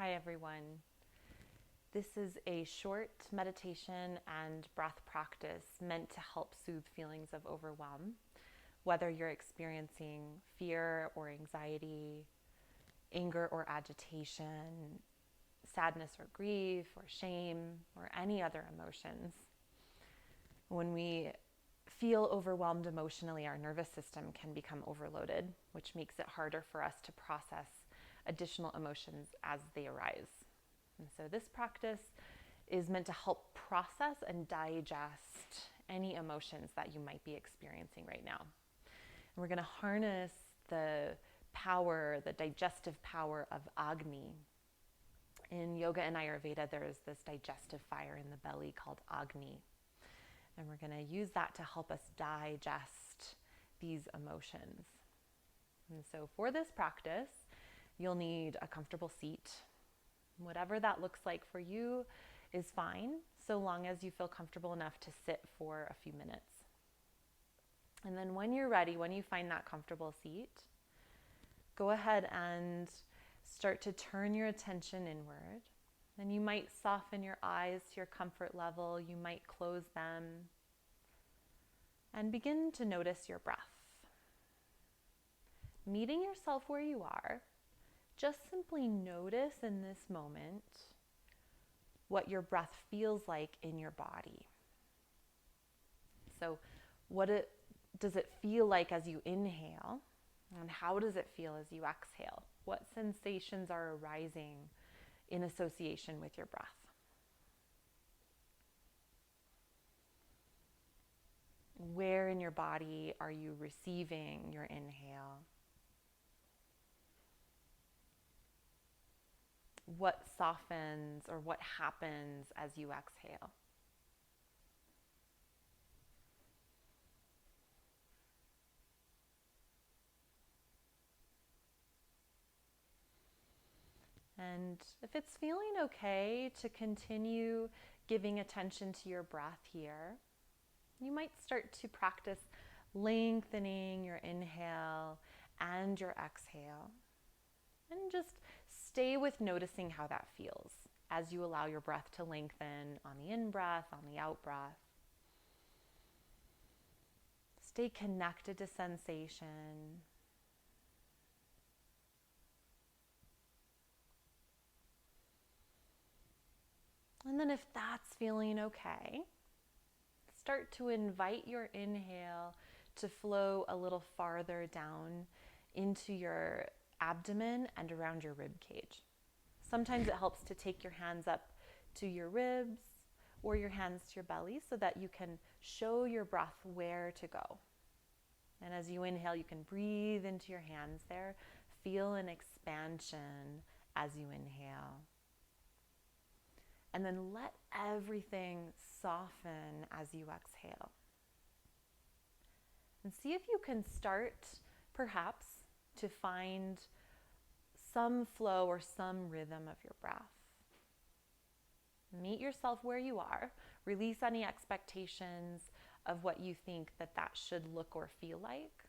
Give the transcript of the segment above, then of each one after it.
Hi everyone. This is a short meditation and breath practice meant to help soothe feelings of overwhelm, whether you're experiencing fear or anxiety, anger or agitation, sadness or grief or shame, or any other emotions. When we feel overwhelmed emotionally, our nervous system can become overloaded, which makes it harder for us to process additional emotions as they arise. And so this practice is meant to help process and digest any emotions that you might be experiencing right now. And we're going to harness the power, the digestive power of Agni. In Yoga and Ayurveda, there is this digestive fire in the belly called Agni. And we're going to use that to help us digest these emotions. And so for this practice, you'll need a comfortable seat. Whatever that looks like for you is fine, so long as you feel comfortable enough to sit for a few minutes. And then when you're ready, when you find that comfortable seat, go ahead and start to turn your attention inward. And you might soften your eyes to your comfort level. You might close them. And begin to notice your breath. Meeting yourself where you are, just simply notice in this moment what your breath feels like in your body. So does it feel like as you inhale? And how does it feel as you exhale? What sensations are arising in association with your breath? Where in your body are you receiving your inhale? What softens or what happens as you exhale? And if it's feeling okay to continue giving attention to your breath here, you might start to practice lengthening your inhale and your exhale. And just stay with noticing how that feels as you allow your breath to lengthen on the in-breath, on the out-breath. Stay connected to sensation. And then if that's feeling okay, start to invite your inhale to flow a little farther down into your abdomen and around your rib cage. Sometimes it helps to take your hands up to your ribs or your hands to your belly so that you can show your breath where to go. And as you inhale, you can breathe into your hands there. Feel an expansion as you inhale. And then let everything soften as you exhale. And see if you can start, perhaps, to find some flow or some rhythm of your breath. Meet yourself where you are. Release any expectations of what you think that should look or feel like.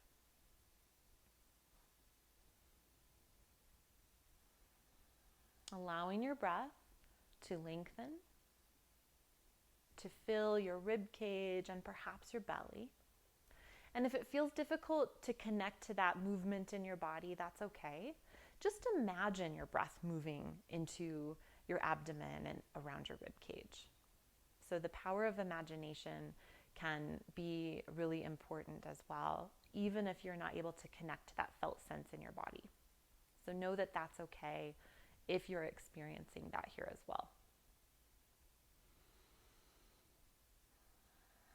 Allowing your breath to lengthen, to fill your rib cage and perhaps your belly. And if it feels difficult to connect to that movement in your body, that's okay. Just imagine your breath moving into your abdomen and around your rib cage. So the power of imagination can be really important as well, even if you're not able to connect to that felt sense in your body. So know that that's okay if you're experiencing that here as well.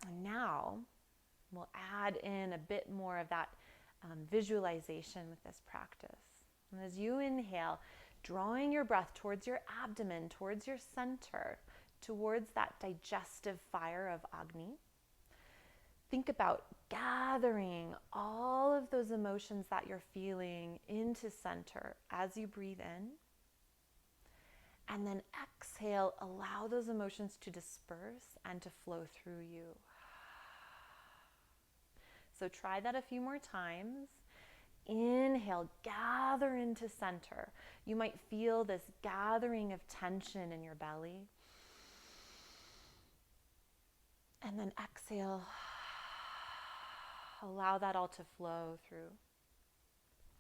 And now we'll add in a bit more of that visualization with this practice. And as you inhale, drawing your breath towards your abdomen, towards your center, towards that digestive fire of Agni, think about gathering all of those emotions that you're feeling into center as you breathe in. And then exhale, allow those emotions to disperse and to flow through you. So try that a few more times. inhale, gather into center. You might feel this gathering of tension in your belly. And then exhale, allow that all to flow through.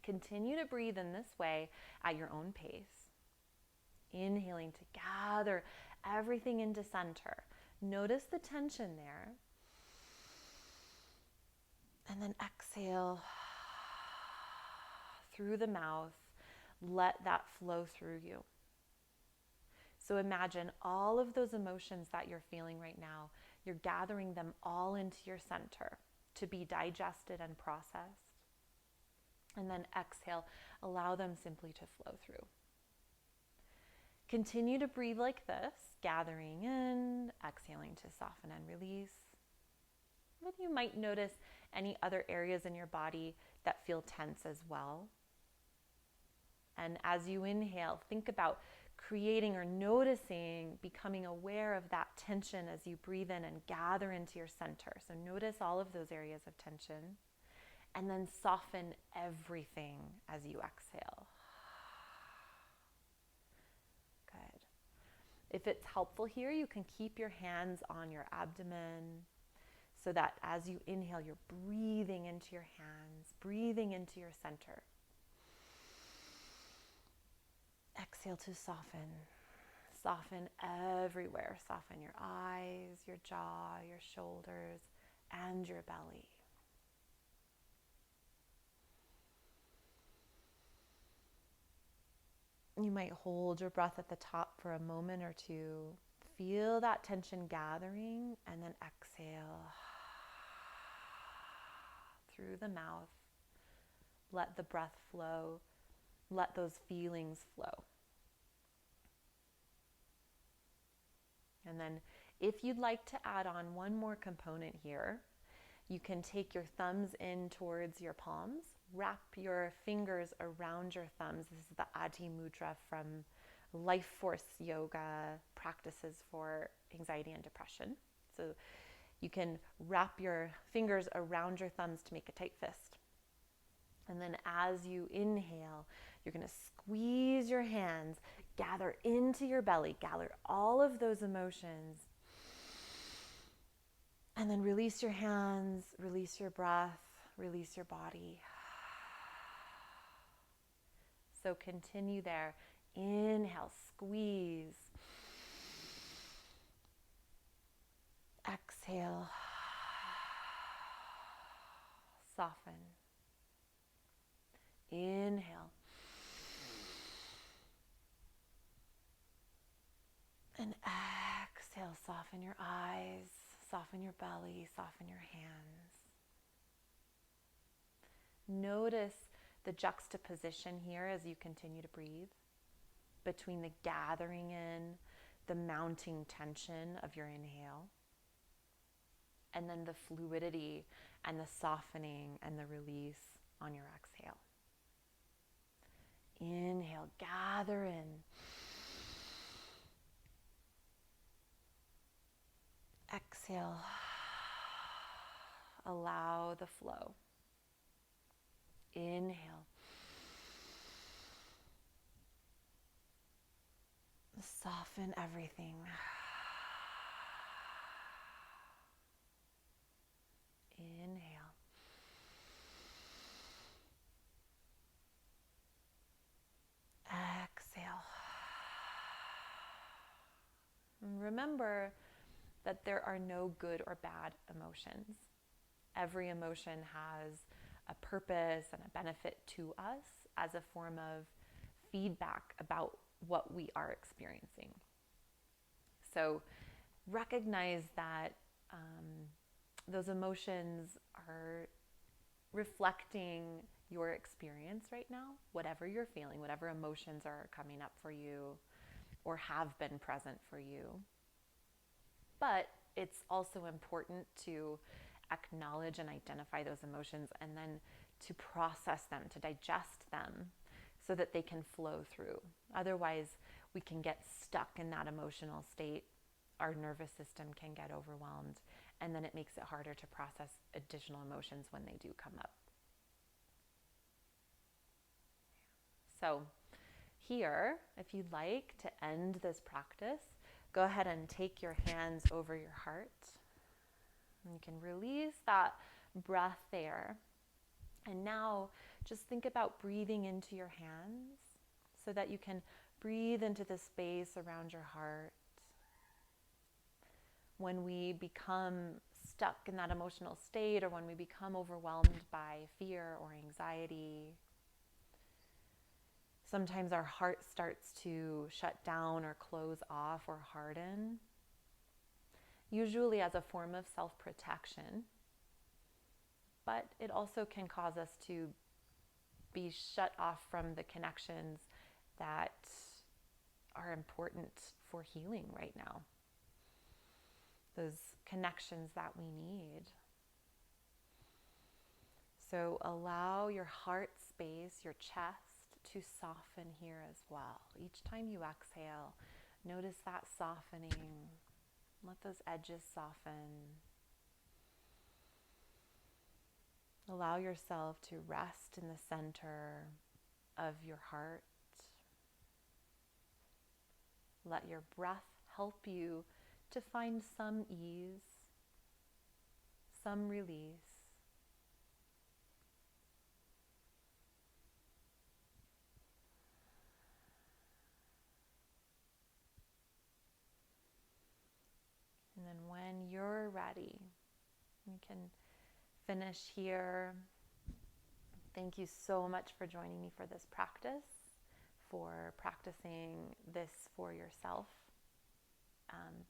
Continue to breathe in this way at your own pace. Inhaling to gather everything into center. Notice the tension there. And then exhale through the mouth. Let that flow through you. So imagine all of those emotions that you're feeling right now. You're gathering them all into your center to be digested and processed. And then exhale, allow them simply to flow through. Continue to breathe like this, gathering in, exhaling to soften and release. Then you might notice any other areas in your body that feel tense as well. And as you inhale, think about creating or noticing, becoming aware of that tension as you breathe in and gather into your center. So notice all of those areas of tension. And then soften everything as you exhale. Good. If it's helpful here, you can keep your hands on your abdomen so that as you inhale, you're breathing into your hands, breathing into your center. Exhale to soften. Soften everywhere. Soften your eyes, your jaw, your shoulders, and your belly. You might hold your breath at the top for a moment or two. Feel that tension gathering, and then exhale through the mouth. Let the breath flow. Let those feelings flow. And then if you'd like to add on one more component here, you can take your thumbs in towards your palms, wrap your fingers around your thumbs. This is the Adi Mudra from Life Force Yoga practices for anxiety and depression. So you can wrap your fingers around your thumbs to make a tight fist. And then as you inhale, you're going to squeeze your hands, gather into your belly, gather all of those emotions. And then release your hands, release your breath, release your body. So continue there. Inhale, squeeze. Exhale. Soften. Inhale. And exhale, soften your eyes, soften your belly, soften your hands. Notice the juxtaposition here as you continue to breathe between the gathering in, the mounting tension of your inhale, and then the fluidity and the softening and the release on your exhale. Inhale, gather in. Exhale, allow the flow. Inhale. Soften everything. Inhale. Exhale. And remember that there are no good or bad emotions. Every emotion has a purpose and a benefit to us as a form of feedback about what we are experiencing. So recognize that those emotions are reflecting your experience right now, whatever you're feeling, whatever emotions are coming up for you or have been present for you. But it's also important to acknowledge and identify those emotions and then to process them, to digest them so that they can flow through. Otherwise, we can get stuck in that emotional state. Our nervous system can get overwhelmed, and then it makes it harder to process additional emotions when they do come up. So here, if you'd like to end this practice, go ahead and take your hands over your heart. And you can release that breath there. And now just think about breathing into your hands so that you can breathe into the space around your heart. When we become stuck in that emotional state, or when we become overwhelmed by fear or anxiety, sometimes our heart starts to shut down or close off or harden, usually as a form of self-protection. But it also can cause us to be shut off from the connections that are important for healing right now. Those connections that we need. So allow your heart space, your chest, to soften here as well. Each time you exhale, notice that softening. Let those edges soften. Allow yourself to rest in the center of your heart. Let your breath help you to find some ease, some release. And then when you're ready, you can finish here. Thank you so much for joining me for this practice, for practicing this for yourself.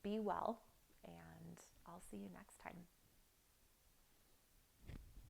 Be well, and I'll see you next time.